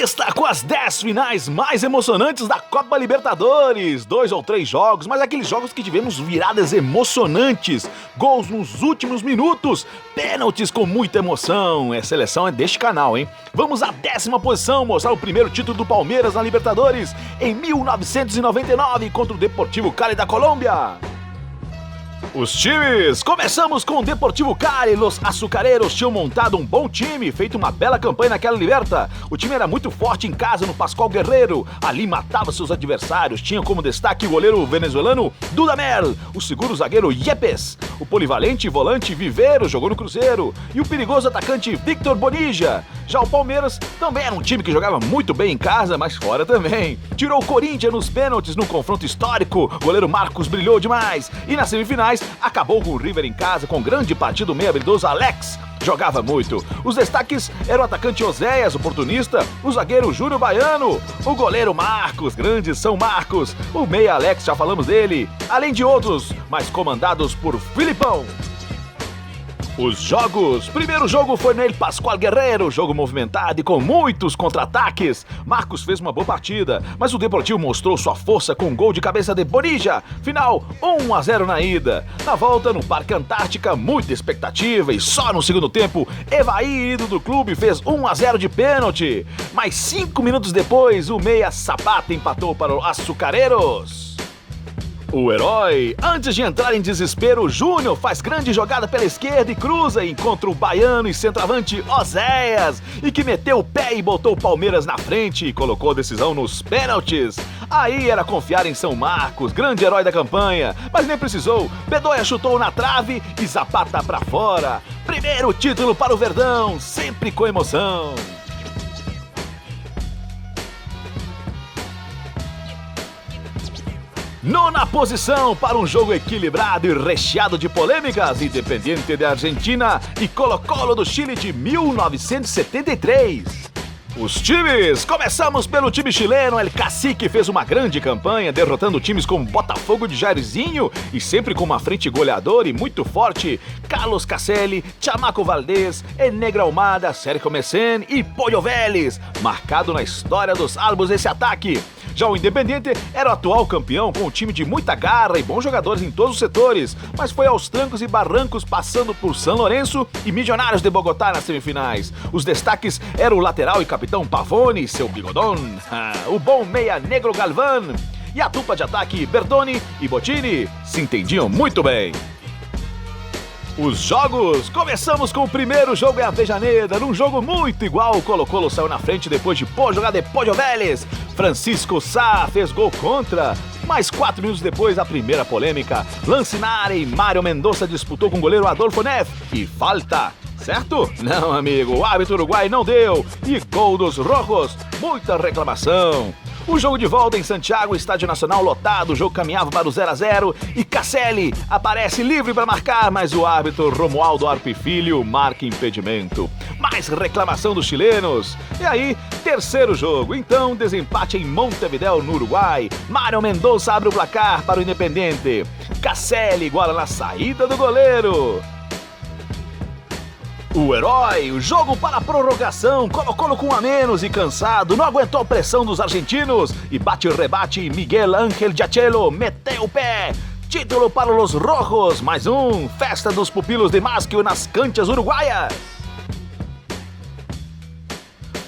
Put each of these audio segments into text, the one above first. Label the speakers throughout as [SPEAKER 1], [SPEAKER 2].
[SPEAKER 1] lista com as 10 finais mais emocionantes da Copa Libertadores. 2 ou 3 jogos, mas aqueles jogos que tivemos viradas emocionantes, gols nos últimos minutos, pênaltis com muita emoção. A seleção é deste canal, hein? Vamos à 10ª posição, mostrar o primeiro título do Palmeiras na Libertadores em 1999 contra o Deportivo Cali da Colômbia. Os times, começamos com o Deportivo Cali. Los açucareros tinham montado um bom time, feito uma bela campanha naquela Liberta. O time era muito forte em casa no Pascual Guerreiro, ali matava seus adversários. Tinha como destaque o goleiro venezuelano Dudamel, o seguro zagueiro Yepes, o polivalente volante Vivero jogou no Cruzeiro e o perigoso atacante Victor Bonilla. Já o Palmeiras também era um time que jogava muito bem em casa, mas fora também. Tirou o Corinthians nos pênaltis num confronto histórico, o goleiro Marcos brilhou demais. E nas semifinais, acabou com o River em casa com grande partida, o meio habilidoso Alex jogava muito. Os destaques eram o atacante Oséias, oportunista, o zagueiro Júnior Baiano, o goleiro Marcos, grande São Marcos, o meia Alex, já falamos dele, além de outros, mas comandados por Filipão. Os jogos. Primeiro jogo foi nele Pascual Guerreiro, jogo movimentado e com muitos contra-ataques. Marcos fez uma boa partida, mas o Deportivo mostrou sua força com um gol de cabeça de Bonilla. Final 1-0 na ida. Na volta no Parque Antártica, muita expectativa e só no segundo tempo, Evaí, ídolo do clube, fez 1-0 de pênalti. Mas 5 minutos depois, o meia Zapata empatou para os açucareros. O herói, antes de entrar em desespero, Júnior faz grande jogada pela esquerda e cruza, encontra o baiano e centroavante Oséias, e que meteu o pé e botou o Palmeiras na frente e colocou a decisão nos pênaltis. Aí era confiar em São Marcos, grande herói da campanha, mas nem precisou, Bedoya chutou na trave e Zapata pra fora. Primeiro título para o Verdão, sempre com emoção. Nona posição para um jogo equilibrado e recheado de polêmicas, Independiente da Argentina e Colo-Colo do Chile de 1973. Os times, começamos pelo time chileno. El Cacique fez uma grande campanha, derrotando times como Botafogo de Jairzinho e sempre com uma frente goleadora e muito forte, Carlos Caselli, Chamaco Valdés, Enegra Almada, Sérgio Messén e Pollo Vélez, marcado na história dos albos esse ataque. Já o Independiente era o atual campeão com um time de muita garra e bons jogadores em todos os setores, mas foi aos trancos e barrancos passando por São Lourenço e Milionários de Bogotá nas semifinais. Os destaques eram o lateral e capitão Pavone, seu bigodão, o bom meia Negro Galvão e a dupla de ataque Berdoni e Bottini se entendiam muito bem. Os jogos, começamos com o primeiro jogo em Avejaneda, num jogo muito igual, o Colo-Colo saiu na frente depois de jogada de Pollo Vélez, Francisco Sá fez gol contra, mas 4 minutos depois a primeira polêmica, lance na área e Mário Mendonça disputou com o goleiro Adolfo Neff e falta. Certo? Não, amigo, o árbitro uruguai não deu e gol dos rojos, muita reclamação. O jogo de volta em Santiago, Estádio Nacional lotado, o jogo caminhava para o 0-0 e Caselli aparece livre para marcar, mas o árbitro Romualdo Arpe Filho marca impedimento. Mais reclamação dos chilenos. E aí, terceiro jogo, então desempate em Montevidéu, no Uruguai. Mário Mendonça abre o placar para o Independiente. Caselli iguala na saída do goleiro. O herói, o jogo para a prorrogação, Colo-Colo com 1 a menos e cansado, não aguentou a pressão dos argentinos e bate-rebate Miguel Ángel Giachelo meteu o pé. Título para os rojos, mais um, festa dos pupilos de Masquio nas canchas uruguaias.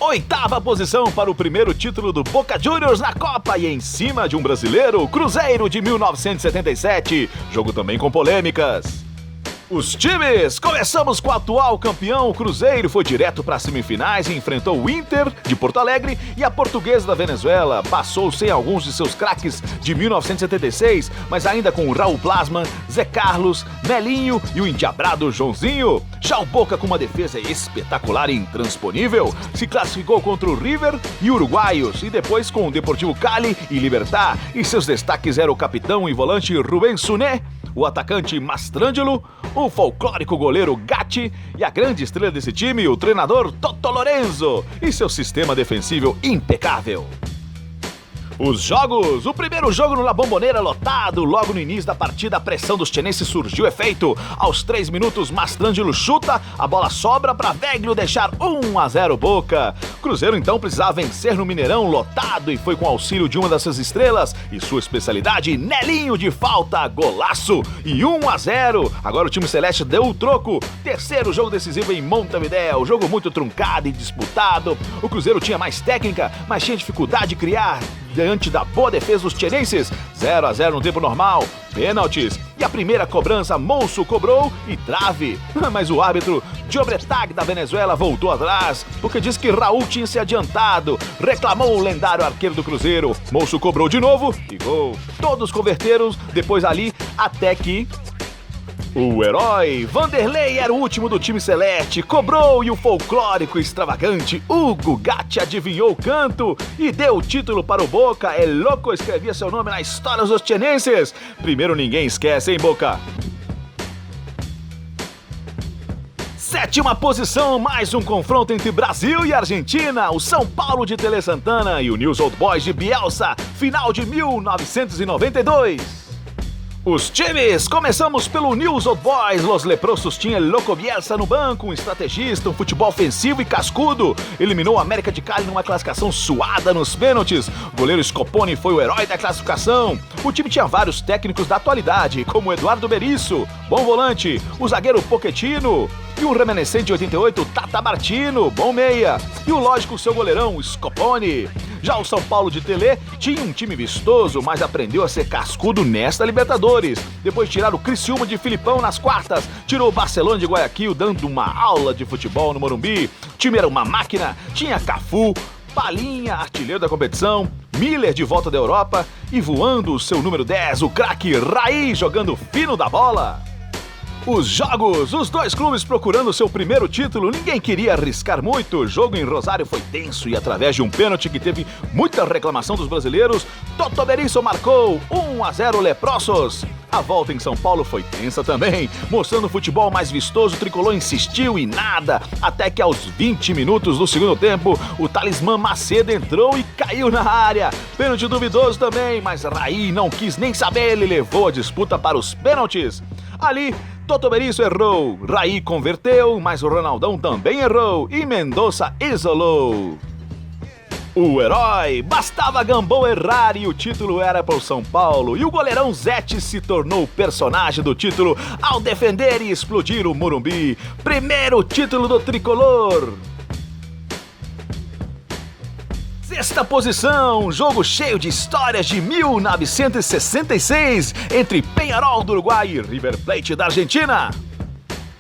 [SPEAKER 1] 8ª posição para o primeiro título do Boca Juniors na Copa e em cima de um brasileiro, Cruzeiro de 1977, jogo também com polêmicas. Os times, começamos com o atual campeão, o Cruzeiro foi direto para as semifinais e enfrentou o Inter de Porto Alegre e a Portuguesa da Venezuela. Passou sem alguns de seus craques de 1976, mas ainda com o Raul Plasman, Zé Carlos, Nelinho e o endiabrado Joãozinho. Já o Boca, com uma defesa espetacular e intransponível, se classificou contra o River e uruguaios e depois com o Deportivo Cali e Libertad. E seus destaques eram o capitão e volante Rubén Suné, o atacante Mastrangelo, o folclórico goleiro Gatti e a grande estrela desse time, o treinador Toto Lorenzo, e seu sistema defensivo impecável. Os jogos, o primeiro jogo no La Bombonera lotado, logo no início da partida a pressão dos tienenses surgiu efeito. Aos 3 minutos, Mastrangelo chuta, a bola sobra para Veglio deixar 1-0 Boca. Cruzeiro então precisava vencer no Mineirão lotado e foi com auxílio de uma das suas estrelas e sua especialidade, Nelinho de falta, golaço e 1-0. Agora o time celeste deu o troco, terceiro jogo decisivo em Montevidéu, jogo muito truncado e disputado. O Cruzeiro tinha mais técnica, mas tinha dificuldade de criar diante da boa defesa dos tienenses. 0-0 no tempo normal, pênaltis e a primeira cobrança Mousso cobrou e trave. Mas o árbitro Diobretag da Venezuela voltou atrás, porque disse que Raul tinha se adiantado. Reclamou o lendário arqueiro do Cruzeiro. Mousso cobrou de novo e gol. Todos converteram depois ali até que o herói Vanderlei era o último do time celeste, cobrou e o folclórico extravagante Hugo Gatti adivinhou o canto e deu o título para o Boca. É louco, escrevia seu nome na história dos tienenses. Primeiro ninguém esquece, hein, Boca? Sétima posição, mais um confronto entre Brasil e Argentina, o São Paulo de Tele Santana e o News Old Boys de Bielsa, final de 1992. Os times, começamos pelo News Old Boys. Los Leprosos tinha Loco Bielsa no banco, um estrategista, um futebol ofensivo e cascudo. Eliminou a América de Cali numa classificação suada nos pênaltis. O goleiro Scopone foi o herói da classificação. O time tinha vários técnicos da atualidade, como Eduardo Berizzo, bom volante, o zagueiro Pochettino e o remanescente de 88, Tata Martino, bom meia, e o lógico seu goleirão, Scopone. Já o São Paulo de Telê tinha um time vistoso, mas aprendeu a ser cascudo nesta Libertadores. Depois de tirar o Criciúma de Filipão nas quartas, tirou o Barcelona de Guayaquil dando uma aula de futebol no Morumbi. O time era uma máquina, tinha Cafu, Palinha, artilheiro da competição, Miller de volta da Europa e voando o seu número 10, o craque Raí jogando fino da bola. Os jogos, os dois clubes procurando seu primeiro título, ninguém queria arriscar muito. O jogo em Rosário foi tenso e através de um pênalti que teve muita reclamação dos brasileiros, Toto Berizzo marcou 1-0 Leprosos. A volta em São Paulo foi tensa também, mostrando o futebol mais vistoso, o tricolor insistiu e nada, até que aos 20 minutos do segundo tempo, o talismã Macedo entrou e caiu na área. Pênalti duvidoso também, mas Raí não quis nem saber, ele levou a disputa para os pênaltis. Ali, Toto Berizzo errou, Raí converteu, mas o Ronaldão também errou e Mendonça isolou. O herói, bastava Gambão errar e o título era para o São Paulo. E o goleirão Zete se tornou o personagem do título ao defender e explodir o Morumbi. Primeiro título do tricolor. Sexta posição, jogo cheio de histórias de 1966 entre Peñarol do Uruguai e River Plate da Argentina.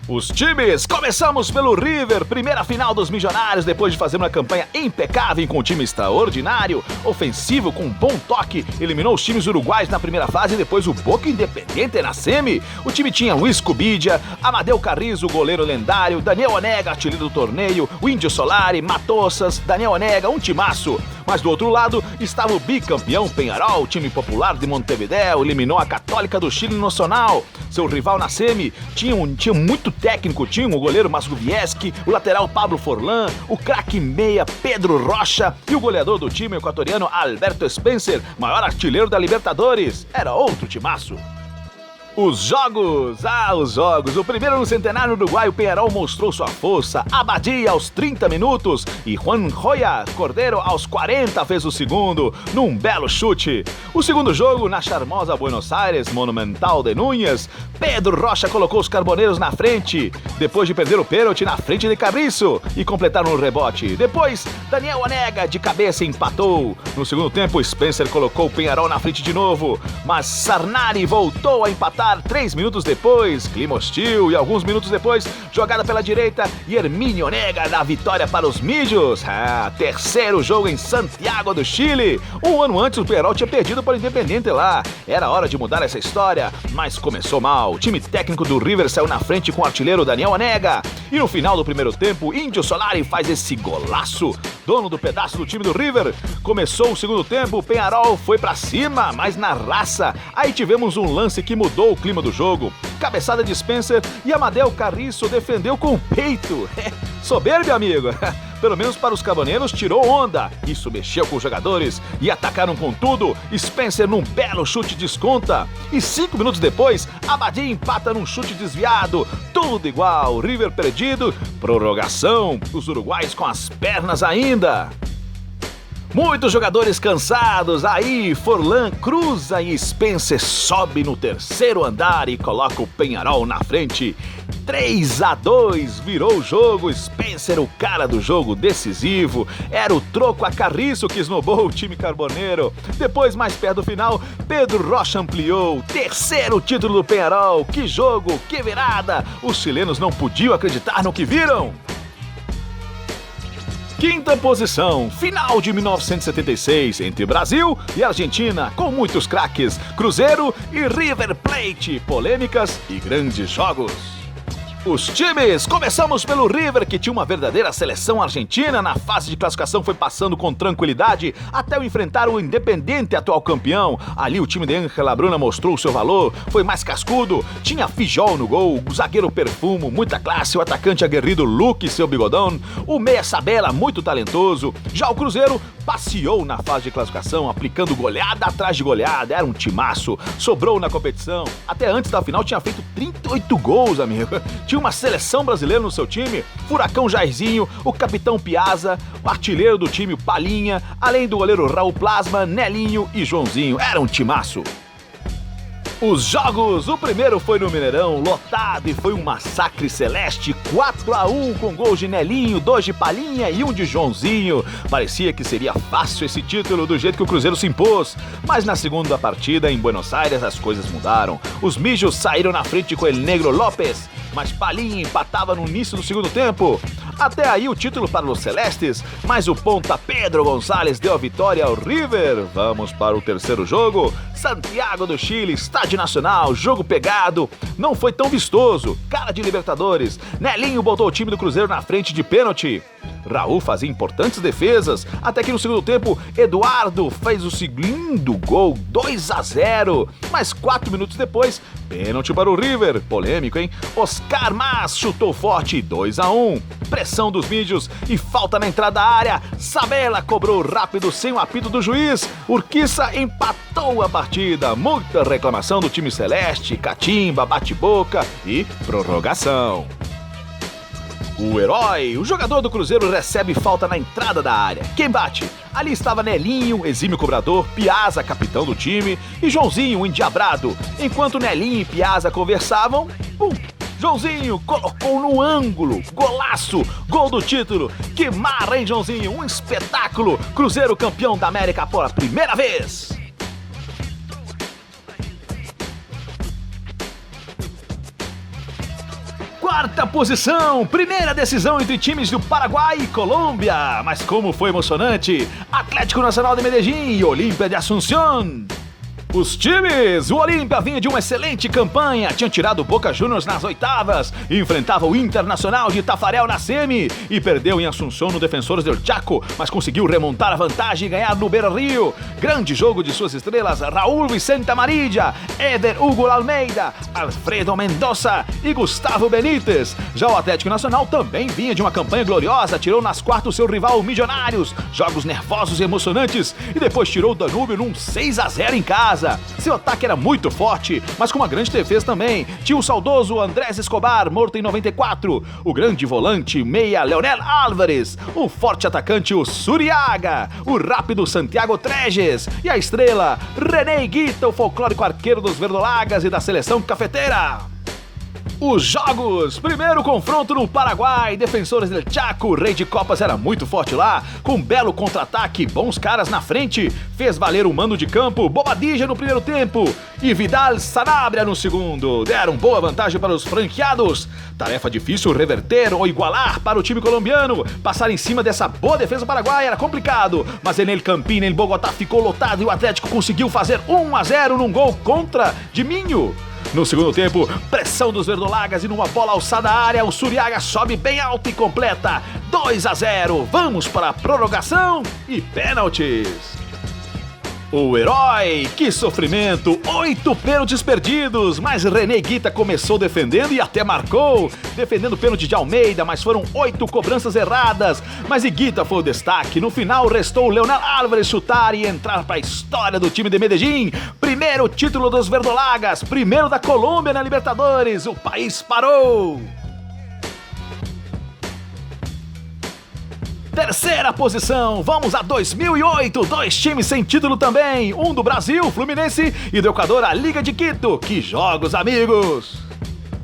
[SPEAKER 1] Os times, começamos pelo River, primeira final dos Milionários, depois de fazer uma campanha impecável com um time extraordinário, ofensivo com bom toque, eliminou os times uruguaios na primeira fase e depois o Boca Independente na semi. O time tinha Luiz Cubidia, Amadeu Carrizo, goleiro lendário, Daniel Onega, artilheiro do torneio, o Índio Solari, Matossas, Daniel Onega, um timaço. Mas do outro lado estava o bicampeão Peñarol, time popular de Montevidéu, eliminou a Católica do Chile Nacional. Seu rival na semi tinha muito técnico, tinha o goleiro Masguvieski, o lateral Pablo Forlan, o craque meia Pedro Rocha e o goleador do time equatoriano Alberto Spencer, maior artilheiro da Libertadores. Era outro timaço. Os jogos, os jogos. O primeiro no centenário uruguaio, o Peñarol mostrou sua força. Abadia aos 30 minutos e Juan Joya Cordeiro aos 40 fez o segundo, num belo chute. O segundo jogo, na charmosa Buenos Aires, Monumental de Núñez, Pedro Rocha colocou os carboneiros na frente, depois de perder o pênalti na frente de Cabriço e completaram o rebote. Depois, Daniel Onega de cabeça empatou. No segundo tempo, Spencer colocou o Peñarol na frente de novo, mas Sarnari voltou a empatar 3 minutos depois, clima hostil e alguns minutos depois, jogada pela direita e Hermínio Onega dá vitória para os Millos. Terceiro jogo em Santiago do Chile. Um ano antes o Peñarol tinha perdido para o Independente lá. Era hora de mudar essa história, mas começou mal. O time técnico do River saiu na frente com o artilheiro Daniel Onega. E no final do primeiro tempo, Índio Solari faz esse golaço. Dono do pedaço do time do River. Começou o segundo tempo, o Peñarol foi pra cima, mas na raça. Aí tivemos um lance que mudou o clima do jogo. Cabeçada de Spencer e Amadeu Carriço defendeu com o peito. Soberbo, amigo. pelo menos para os carboneros, tirou onda. Isso mexeu com os jogadores e atacaram com tudo. Spencer num belo chute desconta. E 5 minutos depois, Abadi empata num chute desviado. Tudo igual, River perdido, prorrogação, os uruguaios com as pernas ainda. Muitos jogadores cansados, aí Forlan cruza e Spencer sobe no terceiro andar e coloca o Peñarol na frente. 3-2, virou o jogo, Spencer o cara do jogo decisivo, era o troco a Carriço que esnobou o time carboneiro. Depois, mais perto do final, Pedro Rocha ampliou, terceiro título do Peñarol, que jogo, que virada, os chilenos não podiam acreditar no que viram. Quinta posição, final de 1976, entre Brasil e Argentina, com muitos craques, Cruzeiro e River Plate, polêmicas e grandes jogos. Os times, começamos pelo River, que tinha uma verdadeira seleção argentina. Na fase de classificação foi passando com tranquilidade até o enfrentar o Independiente, atual campeão. Ali o time de Ángel Labruna mostrou o seu valor, foi mais cascudo, tinha Fijol no gol, o zagueiro Perfumo, muita classe, o atacante aguerrido Luque e seu bigodão, o meia Sabella, muito talentoso. Já o Cruzeiro passeou na fase de classificação, aplicando goleada atrás de goleada, era um timaço, sobrou na competição, até antes da final tinha feito 38 gols, amigo. Tinha uma seleção brasileira no seu time, Furacão Jairzinho, o capitão Piazza, o artilheiro do time Palinha, além do goleiro Raul Plasma, Nelinho e Joãozinho, era um timaço. Os jogos, o primeiro foi no Mineirão, lotado, e foi um massacre celeste, 4-1 com gols de Nelinho, 2 de Palinha e 1 de Joãozinho. Parecia que seria fácil esse título do jeito que o Cruzeiro se impôs, mas na segunda partida em Buenos Aires as coisas mudaram. Os mijos saíram na frente com El Negro Lopes, mas Palinha empatava no início do segundo tempo. Até aí o título para os celestes, mas o ponta Pedro Gonçalves deu a vitória ao River. Vamos para o terceiro jogo, Santiago do Chile, Estádio Nacional, jogo pegado, não foi tão vistoso, cara de Libertadores. Nelinho botou o time do Cruzeiro na frente de pênalti. Raul fazia importantes defesas, até que no segundo tempo, Eduardo fez o segundo gol, 2-0. Mas 4 minutos depois, pênalti para o River, polêmico, hein? Oscar Mas chutou forte, 2-1. Pressão dos mídios e falta na entrada da área. Sabella cobrou rápido sem o apito do juiz. Urquiza empatou a partida. Muita reclamação do time celeste, catimba, bate-boca e prorrogação. O herói, o jogador do Cruzeiro, recebe falta na entrada da área. Quem bate? Ali estava Nelinho, exímio cobrador, Piazza, capitão do time, e Joãozinho, o endiabrado. Enquanto Nelinho e Piazza conversavam, pum! Joãozinho colocou no ângulo, golaço, gol do título. Que marra, hein, Joãozinho? Um espetáculo. Cruzeiro campeão da América pela primeira vez. Quarta posição, primeira decisão entre times do Paraguai e Colômbia. Mas como foi emocionante! Atlético Nacional de Medellín e Olímpia de Asunción. Os times, o Olímpia vinha de uma excelente campanha, tinha tirado o Boca Juniors nas oitavas, enfrentava o Internacional de Tafarel na semi e perdeu em Asunción no Defensores del Chaco, mas conseguiu remontar a vantagem e ganhar no Beira-Rio. Grande jogo de suas estrelas, Raul Vicente Amarilla, Éder Hugo Almeida, Alfredo Mendoza e Gustavo Benítez. Já o Atlético Nacional também vinha de uma campanha gloriosa, tirou nas quartas o seu rival Milionários, jogos nervosos e emocionantes, e depois tirou o Danúbio num 6-0 em casa. Seu ataque era muito forte, mas com uma grande defesa também. Tinha o saudoso Andrés Escobar, morto em 94, o grande volante meia Leonel Álvares, o forte atacante o Suriaga, o rápido Santiago Trejes e a estrela René Higuita, o folclórico arqueiro dos verdolagas e da seleção cafeteira. Os jogos, primeiro confronto no Paraguai, Defensores del Chaco, Rei de Copas era muito forte lá, com um belo contra-ataque, bons caras na frente, fez valer o mando de campo, Bobadilla no primeiro tempo e Vidal Sanabria no segundo, deram boa vantagem para os franqueados. Tarefa difícil reverter ou igualar para o time colombiano, passar em cima dessa boa defesa paraguaia era complicado, mas Enel Campina em Bogotá ficou lotado e o Atlético conseguiu fazer 1-0 num gol contra de Minho. No segundo tempo, pressão dos verdolagas e numa bola alçada à área, o Suriaga sobe bem alto e completa. 2-0, vamos para a prorrogação e pênaltis. O herói, que sofrimento, 8 pênaltis perdidos, mas René Guita começou defendendo e até marcou, defendendo o pênalti de Almeida, mas foram 8 cobranças erradas, mas Guita foi o destaque. No final restou o Leonel Álvares chutar e entrar para a história do time de Medellín, primeiro título dos verdolagas, primeiro da Colômbia na Libertadores, o país parou! Terceira posição, vamos a 2008, 2 times sem título também, um do Brasil, Fluminense, e do Equador, a Liga de Quito. Que jogos, amigos!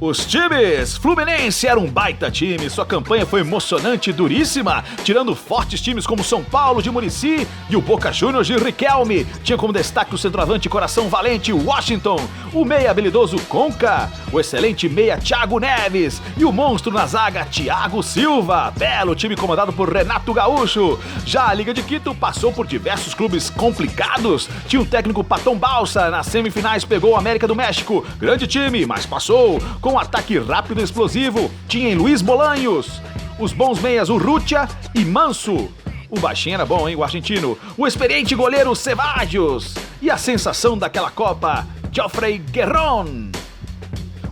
[SPEAKER 1] Os times, Fluminense era um baita time, sua campanha foi emocionante e duríssima, tirando fortes times como São Paulo de Muricy e o Boca Juniors de Riquelme. Tinha como destaque o centroavante coração valente Washington, o meia habilidoso Conca, o excelente meia Thiago Neves e o monstro na zaga Thiago Silva. Belo time comandado por Renato Gaúcho. Já a Liga de Quito passou por diversos clubes complicados, tinha o técnico Patão Balsa, nas semifinais pegou o América do México, grande time, mas passou. Com um ataque rápido e explosivo, tinha em Luiz Bolanhos, os bons meias Urrutia e Manso. O baixinho era bom, hein, o argentino. O experiente goleiro Ceballos. E a sensação daquela Copa, Geoffrey Guerrón.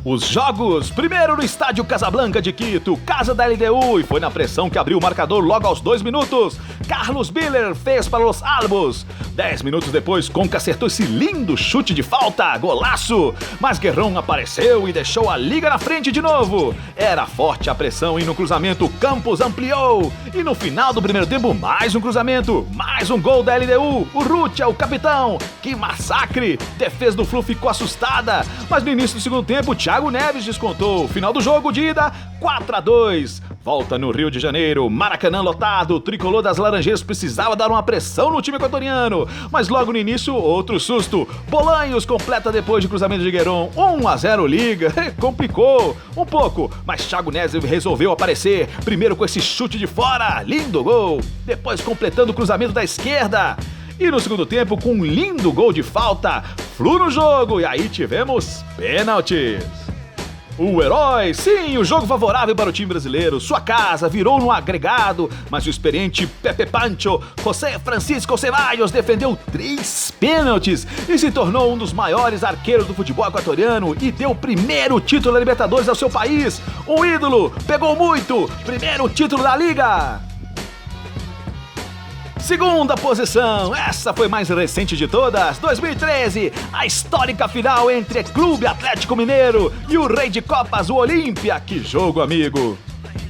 [SPEAKER 1] Os jogos, primeiro no estádio Casablanca de Quito, casa da LDU, e foi na pressão que abriu o marcador logo aos 2 minutos. Carlos Biller fez para Los Albos. 10 minutos depois, Conca acertou esse lindo chute de falta, golaço. Mas Guerrón apareceu e deixou a liga na frente de novo. Era forte a pressão e no cruzamento Campos ampliou. E no final do primeiro tempo, mais um cruzamento, mais um gol da LDU. O Rutia, o capitão. Que massacre! Defesa do Flu ficou assustada. Mas no início do segundo tempo, Thiago Neves descontou. Final do jogo de ida, 4-2. Volta no Rio de Janeiro, Maracanã lotado, o tricolor das Laranjeiras precisava dar uma pressão no time equatoriano, mas logo no início, outro susto. Bolanhos completa depois de cruzamento de Guerrón, 1-0 liga, complicou um pouco, mas Thiago Neves resolveu aparecer, primeiro com esse chute de fora, lindo gol, depois completando o cruzamento da esquerda. E no segundo tempo, com um lindo gol de falta, Flu no jogo, e aí tivemos pênaltis. O herói, sim, o jogo favorável para o time brasileiro. Sua casa virou no agregado, mas o experiente Pepe Pancho, José Francisco Ceballos, defendeu 3 pênaltis e se tornou um dos maiores arqueiros do futebol equatoriano e deu o primeiro título da Libertadores ao seu país. Um ídolo, pegou muito, primeiro título da Liga. Segunda posição, essa foi mais recente de todas, 2013, a histórica final entre Clube Atlético Mineiro e o Rei de Copas, o Olímpia. Que jogo, amigo!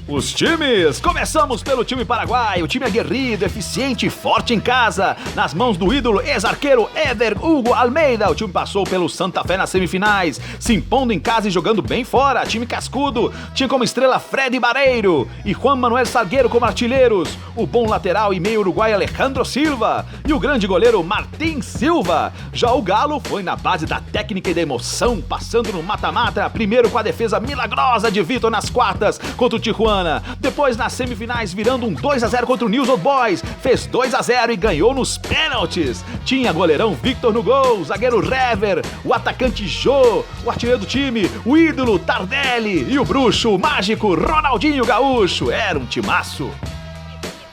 [SPEAKER 1] Os times, começamos pelo time paraguaio, o time aguerrido, eficiente e forte em casa, nas mãos do ídolo ex-arqueiro Éder Hugo Almeida. O time passou pelo Santa Fé nas semifinais, se impondo em casa e jogando bem fora. Time cascudo, tinha como estrela Fred Barreiro e Juan Manuel Salgueiro como artilheiros, o bom lateral e meio uruguaio Alejandro Silva e o grande goleiro Martín Silva. Já o Galo foi na base da técnica e da emoção, passando no mata-mata, primeiro com a defesa milagrosa de Vitor nas quartas contra o Tijuana. Depois nas semifinais virando um 2-0 contra o News Old Boys, fez 2-0 e ganhou nos pênaltis. Tinha goleirão Victor no gol, zagueiro Rever, o atacante Jô, o artilheiro do time, o ídolo Tardelli e o bruxo, o mágico Ronaldinho Gaúcho. Era um timaço.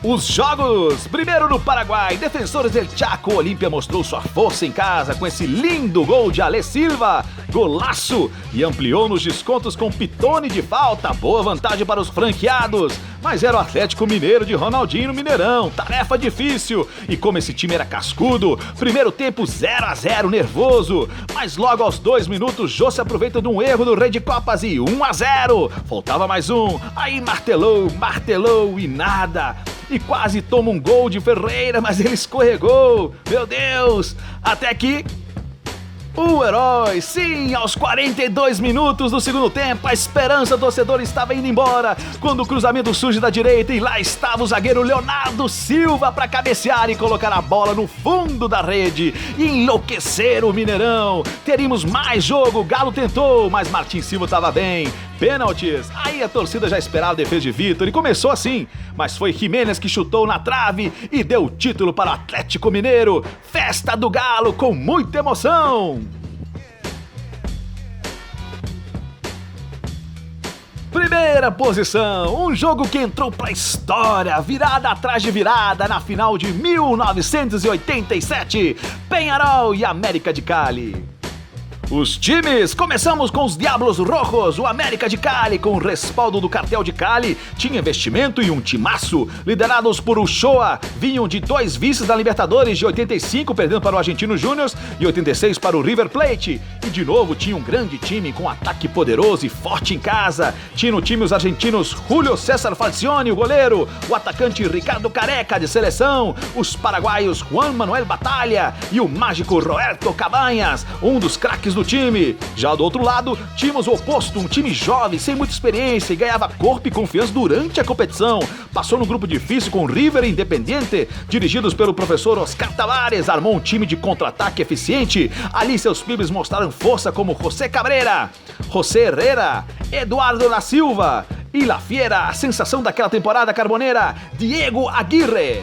[SPEAKER 1] Os jogos, primeiro no Paraguai, Defensores del Chaco, o Olímpia mostrou sua força em casa com esse lindo gol de Ale Silva, golaço, e ampliou nos descontos com Pitone de falta, boa vantagem para os franqueados, mas era o Atlético Mineiro de Ronaldinho no Mineirão, tarefa difícil, e como esse time era cascudo, primeiro tempo 0-0 nervoso, mas logo aos 2 minutos Jô se aproveita de um erro do Rei de Copas e 1-0, faltava mais um, aí martelou e nada. E quase toma um gol de Ferreira, mas ele escorregou. Meu Deus! Até que o herói, sim, aos 42 minutos do segundo tempo, a esperança torcedora estava indo embora, quando o cruzamento surge da direita e lá estava o zagueiro Leonardo Silva para cabecear e colocar a bola no fundo da rede e enlouquecer o Mineirão. Teríamos mais jogo, o Galo tentou, mas Martín Silva estava bem. Pênaltis, aí a torcida já esperava a defesa de Vitor e começou assim, mas foi Jiménez que chutou na trave e deu o título para o Atlético Mineiro. Festa do Galo com muita emoção. Primeira primeira posição, um jogo que entrou pra história, virada atrás de virada na final de 1987, Peñarol e América de Cali. Os times, começamos com os Diablos Rojos. O América de Cali, com o respaldo do Cartel de Cali, tinha investimento e um timaço. Liderados por Uchoa, vinham de 2 vices da Libertadores, de 85 perdendo para o Argentino Júnior e 86 para o River Plate. E de novo tinha um grande time com ataque poderoso e forte em casa. Tinha no time os argentinos Julio César Falcioni, o goleiro, o atacante Ricardo Careca, de seleção, os paraguaios Juan Manuel Batalla e o mágico Roberto Cabanhas, um dos craques do time. Já do outro lado, tínhamos o oposto, um time jovem, sem muita experiência e ganhava corpo e confiança durante a competição. Passou no grupo difícil com River e Independiente, dirigidos pelo professor Oscar Tavares, armou um time de contra-ataque eficiente. Ali seus pibes mostraram força como José Cabrera, José Herrera, Eduardo da Silva e La Fiera, a sensação daquela temporada carboneira, Diego Aguirre.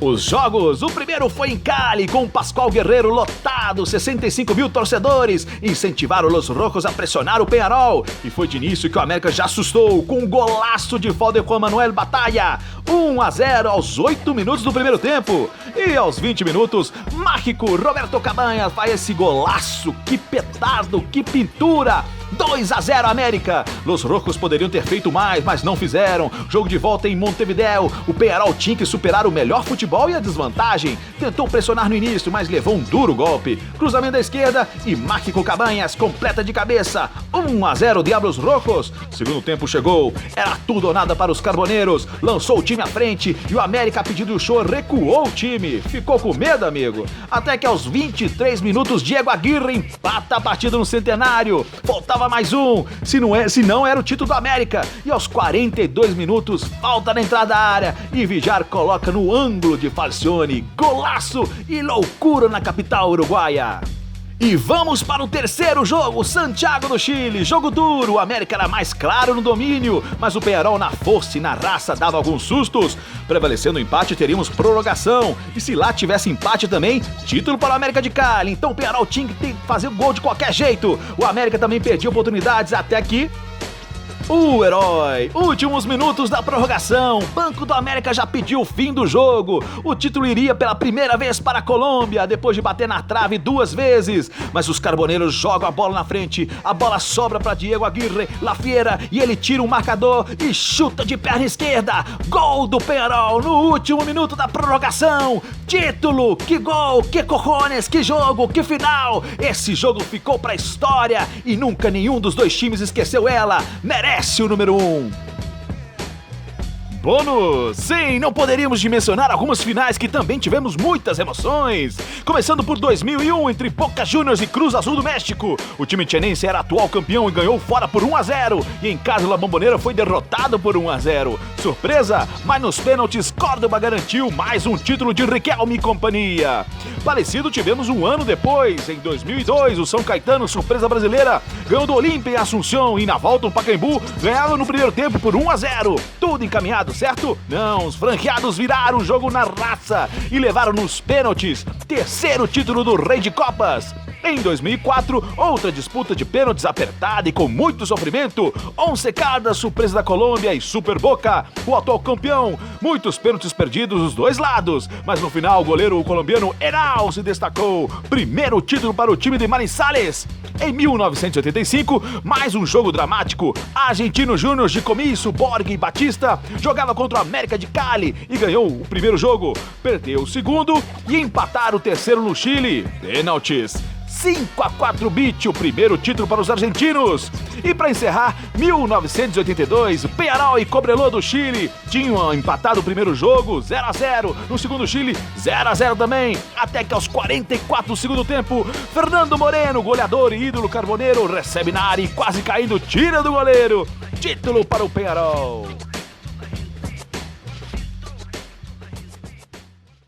[SPEAKER 1] Os jogos, o primeiro foi em Cali, com o Pascoal Guerreiro lotado, 65 mil torcedores, incentivaram os Rojos a pressionar o Peñarol, e foi de início que o América já assustou, com um golaço de falta de Juan Manuel Batalla, 1-0 aos 8 minutos do primeiro tempo, e aos 20 minutos, mágico Roberto Cabanhas faz esse golaço, que petardo, que pintura! 2-0 América. Los Rojos poderiam ter feito mais, mas não fizeram. Jogo de volta em Montevidéu. O Peñarol tinha que superar o melhor futebol e a desvantagem. Tentou pressionar no início, mas levou um duro golpe. Cruzamento da esquerda e Mágico Cabanhas completa de cabeça. 1-0 Diablos Rojos. Segundo tempo chegou. Era tudo ou nada para os carboneiros. Lançou o time à frente e o América, a pedido do show, recuou o time. Ficou com medo, amigo. Até que aos 23 minutos, Diego Aguirre empata a partida no Centenário. Faltava mais um, se não era o título do América. E aos 42 minutos, falta na entrada da área e Villar coloca no ângulo de Falcioni. Golaço e loucura na capital uruguaia. E vamos para o terceiro jogo, Santiago do Chile, jogo duro, o América era mais claro no domínio, mas o Peñarol na força e na raça dava alguns sustos. Prevalecendo o empate, teríamos prorrogação, e se lá tivesse empate também, título para o América de Cali, então o Peñarol tinha que fazer o gol de qualquer jeito. O América também perdia oportunidades até que... O herói, últimos minutos da prorrogação, Banco do América já pediu o fim do jogo, o título iria pela primeira vez para a Colômbia, depois de bater na trave 2 vezes, mas os carboneiros jogam a bola na frente, a bola sobra para Diego Aguirre, La Fiera, e ele tira um marcador e chuta de perna esquerda, gol do Peñarol no último minuto da prorrogação, título, que gol, que cojones, que jogo, que final, esse jogo ficou para a história e nunca nenhum dos dois times esqueceu ela, merece o número 1. Bônus! Sim, não poderíamos dimensionar algumas finais que também tivemos muitas emoções. Começando por 2001, entre Boca Juniors e Cruz Azul do México. O time tienense era atual campeão e ganhou fora por 1-0. E em casa, La Bombonera foi derrotado por 1-0. Surpresa, mas nos pênaltis, Córdoba garantiu mais um título de Riquelme e companhia. Parecido tivemos um ano depois, em 2002, o São Caetano, surpresa brasileira, ganhou do Olímpia em Assunção e na volta o Pacaembu ganhava no primeiro tempo por 1-0. Tudo encaminhado, certo? Não, os franqueados viraram o jogo na raça e levaram nos pênaltis. Terceiro título do Rei de Copas. Em 2004, outra disputa de pênaltis apertada e com muito sofrimento. Once Caldas, surpresa da Colômbia, e Super Boca, o atual campeão. Muitos pênaltis perdidos dos dois lados, mas no final o goleiro colombiano Henao se destacou. Primeiro título para o time de Manizales. Em 1985, mais um jogo dramático. Argentino Júnior de Comisso, Borg e Batista jogava contra o América de Cali e ganhou o primeiro jogo. Perdeu o segundo e empataram o terceiro no Chile. Pênaltis. 5-4 Beach, o primeiro título para os argentinos. E para encerrar, 1982, Peñarol e Cobreloa do Chile tinham empatado o primeiro jogo, 0-0. No segundo, Chile, 0-0 também. Até que aos 44 do segundo tempo, Fernando Moreno, goleador e ídolo carboneiro, recebe na área e quase caindo, tira do goleiro. Título para o Peñarol.